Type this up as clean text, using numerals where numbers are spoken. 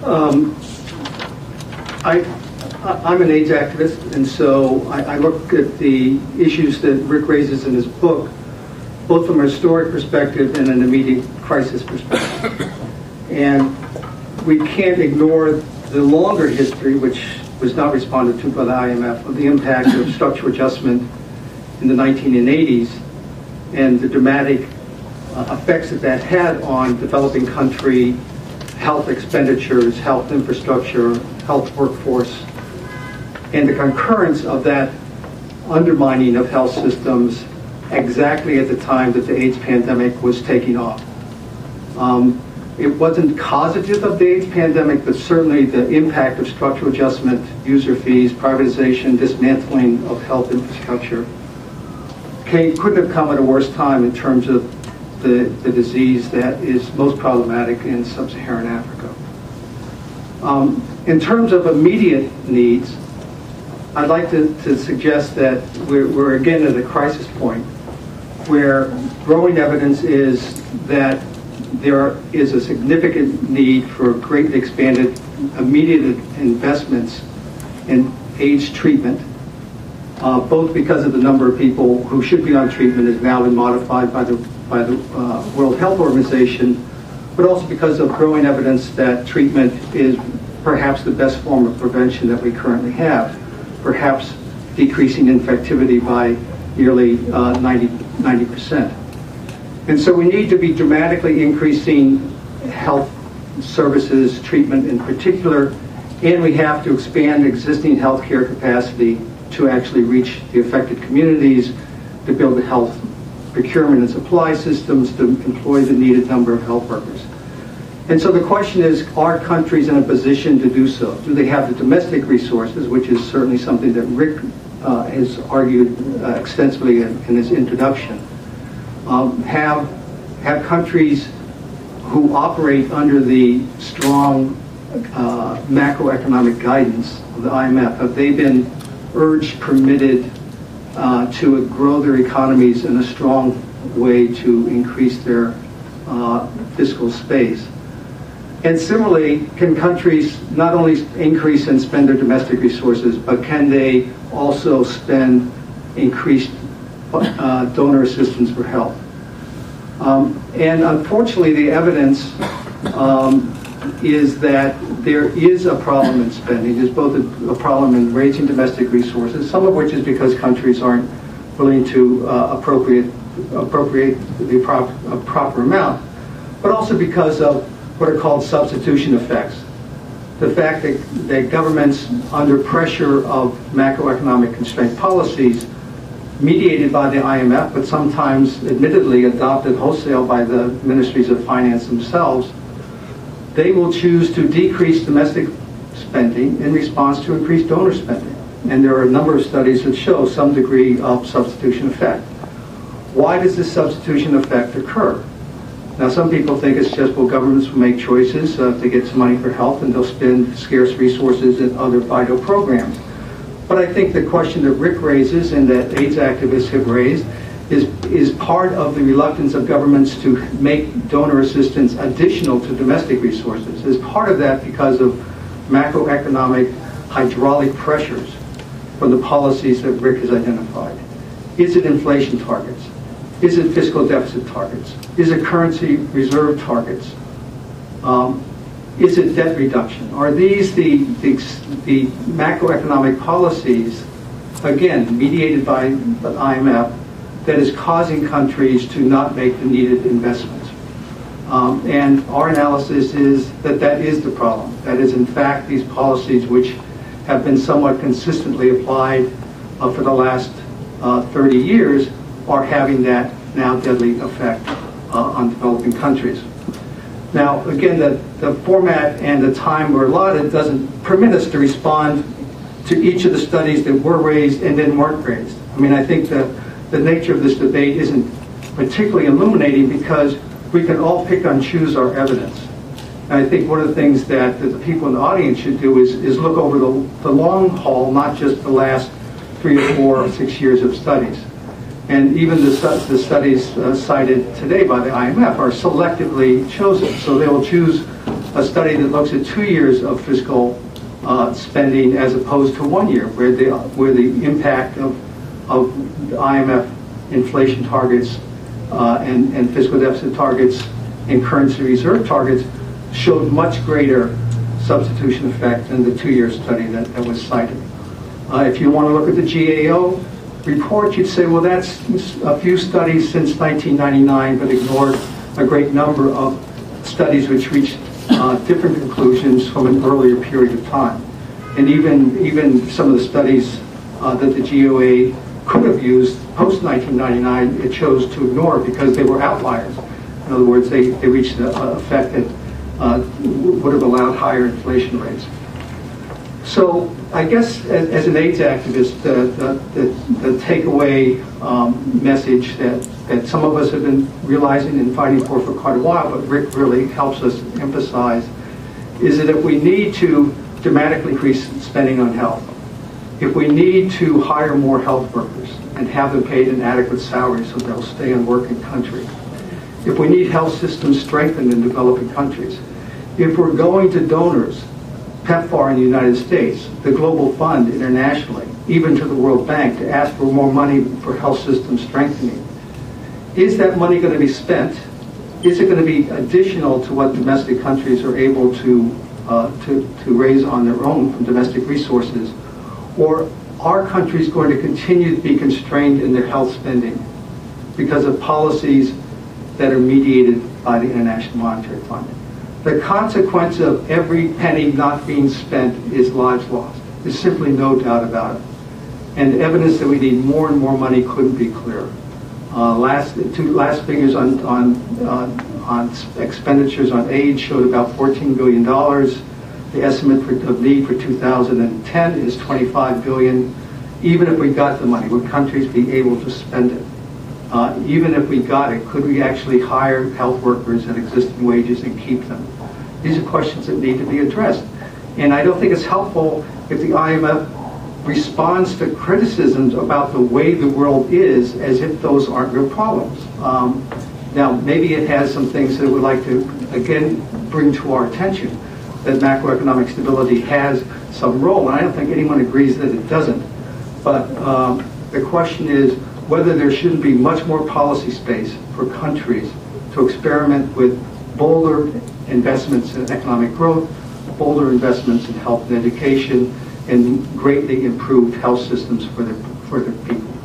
I'm an AIDS activist, and so I look at the issues that Rick raises in his book, both from a historic perspective and an immediate crisis perspective. And we can't ignore the longer history, which was not responded to by the IMF, of the impact of structural adjustment in the 1980s and the dramatic effects that that had on developing country health expenditures, health infrastructure, health workforce, and the concurrence of that undermining of health systems exactly at the time that the AIDS pandemic was taking off. It wasn't causative of the AIDS pandemic, but certainly the impact of structural adjustment, user fees, privatization, dismantling of health infrastructure couldn't have come at a worse time in terms of the disease that is most problematic in sub-Saharan Africa. In terms of immediate needs, I'd like to suggest that we're again at a crisis point where growing evidence is that there is a significant need for greatly expanded immediate investments in AIDS treatment, both because of the number of people who should be on treatment has now been modified by the World Health Organization, but also because of growing evidence that treatment is perhaps the best form of prevention that we currently have, perhaps decreasing infectivity by nearly 90%. And so we need to be dramatically increasing health services, treatment in particular, and we have to expand existing healthcare capacity to actually reach the affected communities, to build the health procurement and supply systems, to employ the needed number of health workers. And so the question is, are countries in a position to do so? Do they have the domestic resources, which is certainly something that Rick has argued extensively in his introduction? Have countries who operate under the strong macroeconomic guidance of the IMF, have they been urged, permitted to grow their economies in a strong way to increase their fiscal space? And similarly, can countries not only increase and spend their domestic resources, but can they also spend increased donor assistance for health? And unfortunately, the evidence is that there is a problem in spending. There's both a problem in raising domestic resources, some of which is because countries aren't willing to appropriate the proper amount, but also because of what are called substitution effects. The fact that governments, under pressure of macroeconomic constraint policies, mediated by the IMF, but sometimes admittedly adopted wholesale by the ministries of finance themselves, they will choose to decrease domestic spending in response to increased donor spending. And there are a number of studies that show some degree of substitution effect. Why does this substitution effect occur? Now, some people think it's just, well, governments will make choices if they get some money for health and they'll spend scarce resources in other vital programs. But I think the question that Rick raises and that AIDS activists have raised is part of the reluctance of governments to make donor assistance additional to domestic resources. Is part of that because of macroeconomic hydraulic pressures from the policies that Rick has identified. Is it inflation targets? Is it fiscal deficit targets? Is it currency reserve targets? Is it debt reduction? Are these the macroeconomic policies, again, mediated by the IMF, that is causing countries to not make the needed investments? And our analysis is that that is the problem. That is, in fact, these policies which have been somewhat consistently applied for the last 30 years are having that now deadly effect on developing countries. Now, again, the format and the time we're allotted doesn't permit us to respond to each of the studies that were raised and then weren't raised. I mean, I think the nature of this debate isn't particularly illuminating because we can all pick and choose our evidence. And I think one of the things that the people in the audience should do is look over the long haul, not just the last 3 or 4 or 6 years of studies. And even the studies cited today by the IMF are selectively chosen. So they will choose a study that looks at 2 years of fiscal spending as opposed to 1 year, where the impact of IMF inflation targets and fiscal deficit targets and currency reserve targets showed much greater substitution effect than the 2-year study that was cited. If you want to look at the GAO report, you'd say, well, that's a few studies since 1999, but ignored a great number of studies which reached different conclusions from an earlier period of time. And even some of the studies that the GOA could have used post-1999, it chose to ignore because they were outliers. In other words, they reached an effect that would have allowed higher inflation rates. So I guess as an AIDS activist, the takeaway message that some of us have been realizing and fighting for quite a while, but Rick really helps us emphasize, is that if we need to dramatically increase spending on health, if we need to hire more health workers and have them paid an adequate salary so they'll stay and work in country, if we need health systems strengthened in developing countries, if we're going to donors, PEPFAR in the United States, the Global Fund internationally, even to the World Bank, to ask for more money for health system strengthening, is that money going to be spent? Is it going to be additional to what domestic countries are able to raise on their own from domestic resources? Or are countries going to continue to be constrained in their health spending because of policies that are mediated by the International Monetary Fund? The consequence of every penny not being spent is lives lost. There's simply no doubt about it. And the evidence that we need more and more money couldn't be clearer. Last figures on expenditures on aid showed about $14 billion. The estimate of need for 2010 is $25 billion. Even if we got the money, would countries be able to spend it? Even if we got it, could we actually hire health workers at existing wages and keep them? These are questions that need to be addressed. And I don't think it's helpful if the IMF responds to criticisms about the way the world is as if those aren't real problems. Now, maybe it has some things that it would like to, again, bring to our attention, that macroeconomic stability has some role, and I don't think anyone agrees that it doesn't. But the question is whether there shouldn't be much more policy space for countries to experiment with bolder investments in economic growth, bolder investments in health and education, and greatly improved health systems for their people.